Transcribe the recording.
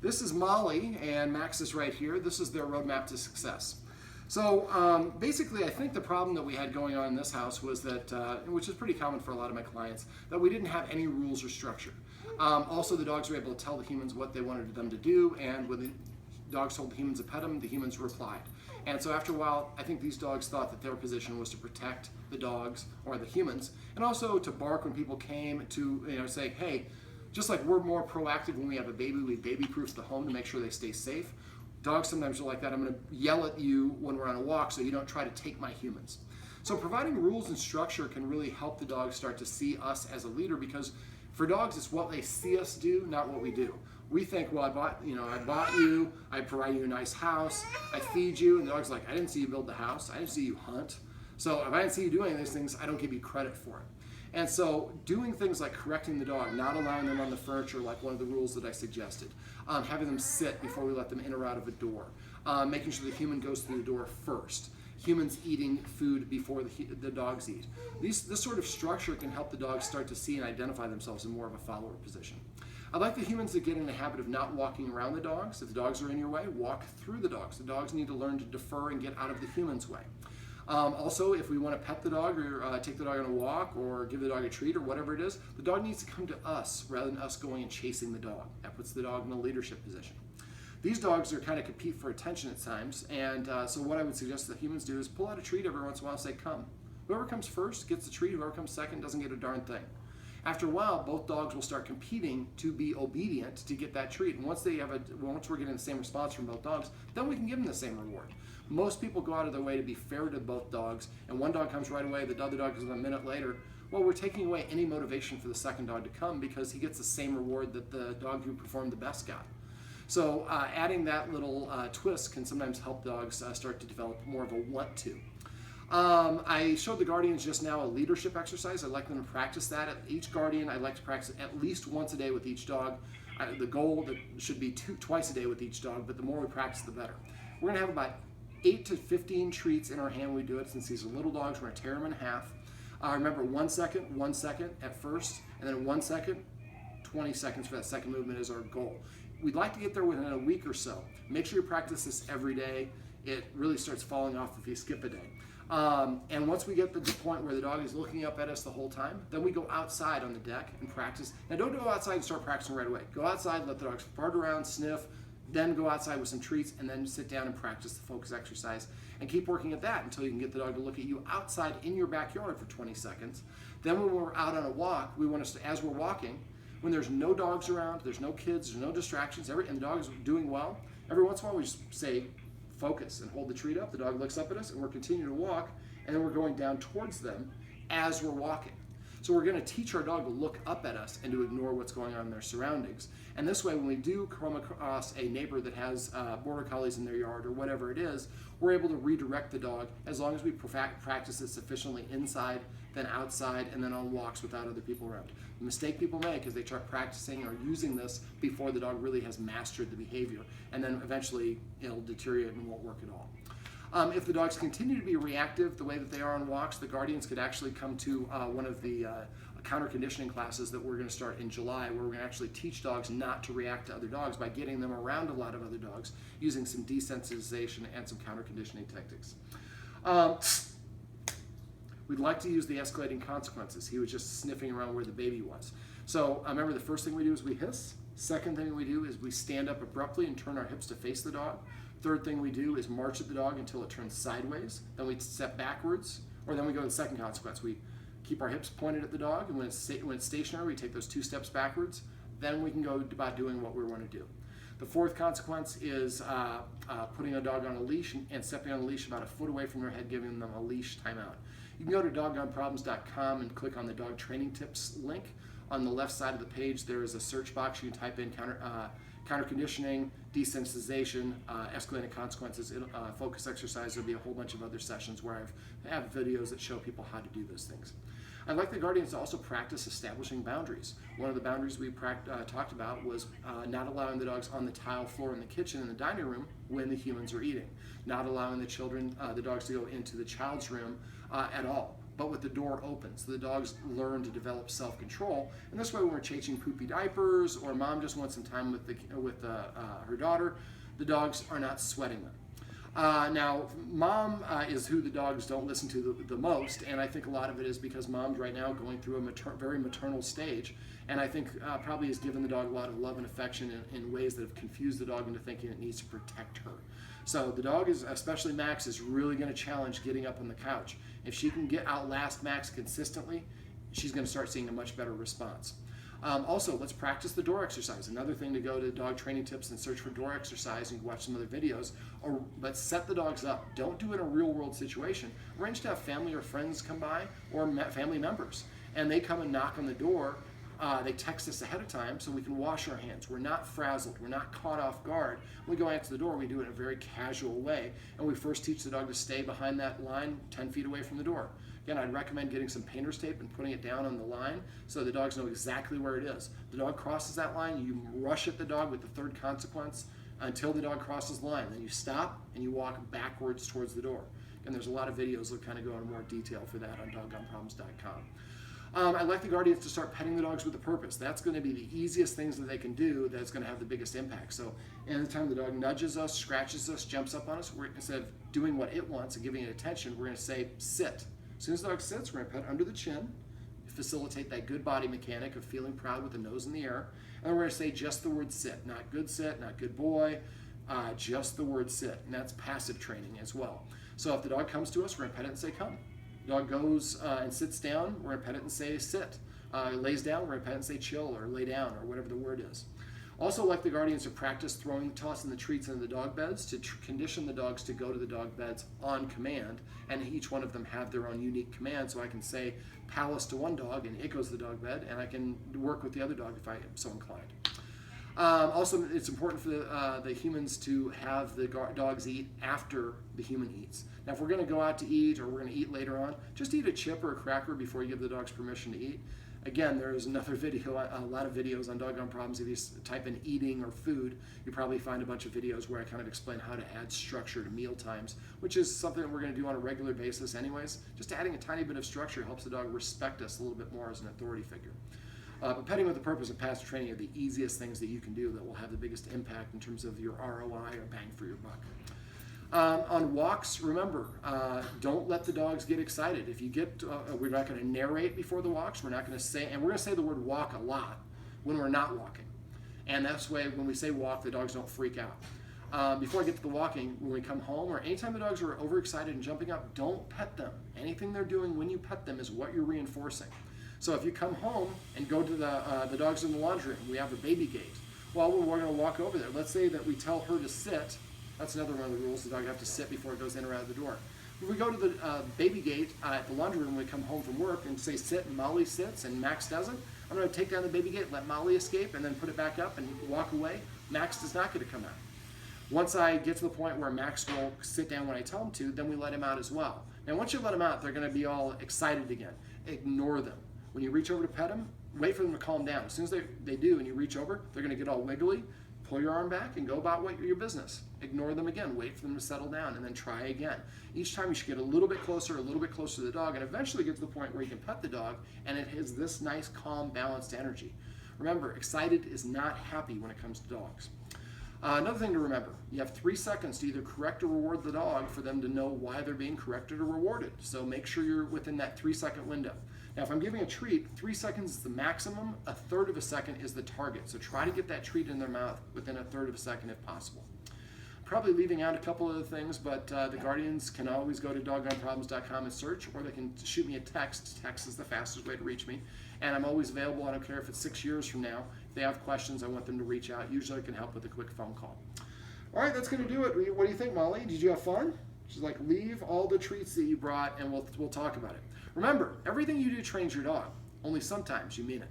This is Molly, and Max is right here. This is their roadmap to success. So basically, I think the problem that we had going on in this house was that, which is pretty common for a lot of my clients, that we didn't have any rules or structure. Also, the dogs were able to tell the humans what they wanted them to do, and when the dogs told the humans to pet them, the humans replied. And so after a while, I think these dogs thought that their position was to protect the dogs or the humans, and also to bark when people came, to say, hey, just like we're more proactive when we have a baby, we baby-proof the home to make sure they stay safe. Dogs sometimes are like that. I'm going to yell at you when we're on a walk so you don't try to take my humans. So providing rules and structure can really help the dogs start to see us as a leader, because for dogs, it's what they see us do, not what we do. We think, well, I bought you, I provide you a nice house, I feed you, and the dog's like, I didn't see you build the house, I didn't see you hunt. So if I didn't see you doing these things, I don't give you credit for it. And so doing things like correcting the dog, not allowing them on the furniture like one of the rules that I suggested, having them sit before we let them in or out of a door, making sure the human goes through the door first, humans eating food before the dogs eat. This sort of structure can help the dogs start to see and identify themselves in more of a follower position. I'd like the humans to get in the habit of not walking around the dogs. If the dogs are in your way, walk through the dogs. The dogs need to learn to defer and get out of the human's way. Also, if we want to pet the dog or take the dog on a walk or give the dog a treat or whatever it is, the dog needs to come to us rather than us going and chasing the dog. That puts the dog in a leadership position. These dogs are kind of compete for attention at times, and so what I would suggest that humans do is pull out a treat every once in a while and say, come. Whoever comes first gets the treat, whoever comes second doesn't get a darn thing. After a while, both dogs will start competing to be obedient to get that treat. And once we're getting the same response from both dogs, then we can give them the same reward. Most people go out of their way to be fair to both dogs, and one dog comes right away, the other dog comes a minute later. Well, we're taking away any motivation for the second dog to come because he gets the same reward that the dog who performed the best got. So adding that little twist can sometimes help dogs start to develop more of a want to. I showed the guardians just now a leadership exercise. I'd like them to practice that. At each guardian, I'd like to practice at least once a day with each dog. The goal that should be twice a day with each dog, but the more we practice, the better. We're going to have about 8 to 15 treats in our hand when we do it. Since these are little dogs, we're going to tear them in half. Remember, 1 second at first, and then 1 second, 20 seconds for that second movement is our goal. We'd like to get there within a week or so. Make sure you practice this every day. It really starts falling off if you skip a day. And once we get to the point where the dog is looking up at us the whole time, then we go outside on the deck and practice. Now, don't go outside and start practicing right away. Go outside, let the dogs fart around, sniff, then go outside with some treats, and then sit down and practice the focus exercise. And keep working at that until you can get the dog to look at you outside in your backyard for 20 seconds. Then when we're out on a walk, we want to, as we're walking, when there's no dogs around, there's no kids, there's no distractions, and the dog is doing well, every once in a while we just say, focus, and hold the treat up. The dog looks up at us, and we're continuing to walk, and then we're going down towards them as we're walking. So we're going to teach our dog to look up at us and to ignore what's going on in their surroundings. And this way, when we do come across a neighbor that has border collies in their yard or whatever it is, we're able to redirect the dog as long as we practice it sufficiently inside, then outside, and then on walks without other people around. The mistake people make is they start practicing or using this before the dog really has mastered the behavior, and then eventually it'll deteriorate and won't work at all. If the dogs continue to be reactive the way that they are on walks, the guardians could actually come to one of the counter conditioning classes that we're going to start in July, where we're going to actually teach dogs not to react to other dogs by getting them around a lot of other dogs using some desensitization and some counter conditioning tactics. We'd like to use the escalating consequences. He was just sniffing around where the baby was. So remember, the first thing we do is we hiss. Second thing we do is we stand up abruptly and turn our hips to face the dog. Third thing we do is march at the dog until it turns sideways. Then we step backwards, or then we go to the second consequence. We keep our hips pointed at the dog, and when it's stationary, we take those 2 steps backwards. Then we can go about doing what we want to do. The fourth consequence is putting a dog on a leash and stepping on the leash about a foot away from their head, giving them a leash timeout. You can go to doggoneproblems.com and click on the dog training tips link. On the left side of the page, there is a search box. You can type in counter conditioning, desensitization, escalating consequences, focus exercise. There'll be a whole bunch of other sessions where I have videos that show people how to do those things. I'd like the guardians to also practice establishing boundaries. One of the boundaries we talked about was not allowing the dogs on the tile floor in the kitchen and the dining room when the humans are eating. Not allowing the dogs to go into the child's room at all. but with the door open. So the dogs learn to develop self-control. And this way, when we're changing poopy diapers or mom just wants some time with her daughter, the dogs are not sweating them. Now, mom is who the dogs don't listen to the most, and I think a lot of it is because mom's right now going through a very maternal stage, and I think probably has given the dog a lot of love and affection in ways that have confused the dog into thinking it needs to protect her. So the dog is, especially Max, is really going to challenge getting up on the couch. If she can outlast Max consistently, she's going to start seeing a much better response. Also, let's practice the door exercise. Another thing to go to Dog Training Tips and search for door exercise and watch some other videos. But set the dogs up. Don't do it in a real world situation. Arrange to have family or friends come by or family members. And they come and knock on the door. They text us ahead of time so we can wash our hands. We're not frazzled. We're not caught off guard. When we go answer the door, we do it in a very casual way. And we first teach the dog to stay behind that line 10 feet away from the door. Again, I'd recommend getting some painter's tape and putting it down on the line so the dogs know exactly where it is. The dog crosses that line, you rush at the dog with the third consequence until the dog crosses the line. Then you stop and you walk backwards towards the door. And there's a lot of videos that kind of go into more detail for that on doggonproblems.com. I'd like the guardians to start petting the dogs with a purpose. That's going to be the easiest things that they can do that's going to have the biggest impact. So anytime the dog nudges us, scratches us, jumps up on us, instead of doing what it wants and giving it attention, we're going to say, sit. As soon as the dog sits, we're going to pet under the chin, facilitate that good body mechanic of feeling proud with the nose in the air. And we're going to say just the word sit, not good sit, not good boy, just the word sit. And that's passive training as well. So if the dog comes to us, we're going to pet it and say come. The dog goes and sits down, we're going to pet it and say sit. Lays down, we're going to pet it and say chill or lay down or whatever the word is. Also, like the guardians to practice tossing the treats into the dog beds to condition the dogs to go to the dog beds on command, and each one of them have their own unique command. So I can say palace to one dog and it goes to the dog bed, and I can work with the other dog if I am so inclined. Also, it's important for the humans to have the dogs eat after the human eats. Now, if we're going to go out to eat or we're going to eat later on, just eat a chip or a cracker before you give the dogs permission to eat. Again, there's another video, a lot of videos on Doggone Problems. If you type in eating or food, you probably find a bunch of videos where I kind of explain how to add structure to meal times, which is something that we're going to do on a regular basis anyways. Just adding a tiny bit of structure helps the dog respect us a little bit more as an authority figure. But petting with a purpose and passive training are the easiest things that you can do that will have the biggest impact in terms of your ROI or bang for your buck. On walks, remember, don't let the dogs get excited. If you get, we're not going to narrate before the walks. We're not going to say, and we're going to say the word walk a lot when we're not walking. And that's why when we say walk, the dogs don't freak out. Before I get to the walking, when we come home or anytime the dogs are overexcited and jumping up, don't pet them. Anything they're doing when you pet them is what you're reinforcing. So if you come home and go to the dogs in the laundry room, we have a baby gate. Well, we're going to walk over there. Let's say that we tell her to sit. That's another one of the rules. The dog has to sit before it goes in or out of the door. If we go to the baby gate at the laundry room when we come home from work and say sit and Molly sits and Max doesn't, I'm going to take down the baby gate, let Molly escape, and then put it back up and walk away. Max does not get to come out. Once I get to the point where Max will sit down when I tell him to, then we let him out as well. Now once you let him out, they're going to be all excited again. Ignore them. When you reach over to pet them, wait for them to calm down. As soon as they do and you reach over, they're going to get all wiggly. Pull your arm back and go about your business. Ignore them again. Wait for them to settle down and then try again. Each time you should get a little bit closer to the dog and eventually get to the point where you can pet the dog and it has this nice, calm, balanced energy. Remember, excited is not happy when it comes to dogs. Another thing to remember, you have 3 seconds to either correct or reward the dog for them to know why they're being corrected or rewarded. So make sure you're within that 3-second window. Now, if I'm giving a treat, 3 seconds is the maximum, 1/3 of a second is the target. So try to get that treat in their mouth within 1/3 of a second if possible. Probably leaving out a couple of the things, but the guardians can always go to doggonproblems.com and search, or they can shoot me a text. Text is the fastest way to reach me. And I'm always available. I don't care if it's 6 years from now. If they have questions, I want them to reach out. Usually I can help with a quick phone call. All right, that's going to do it. What do you think, Molly? Did you have fun? She's like, leave all the treats that you brought and we'll talk about it. Remember, everything you do trains your dog. Only sometimes you mean it.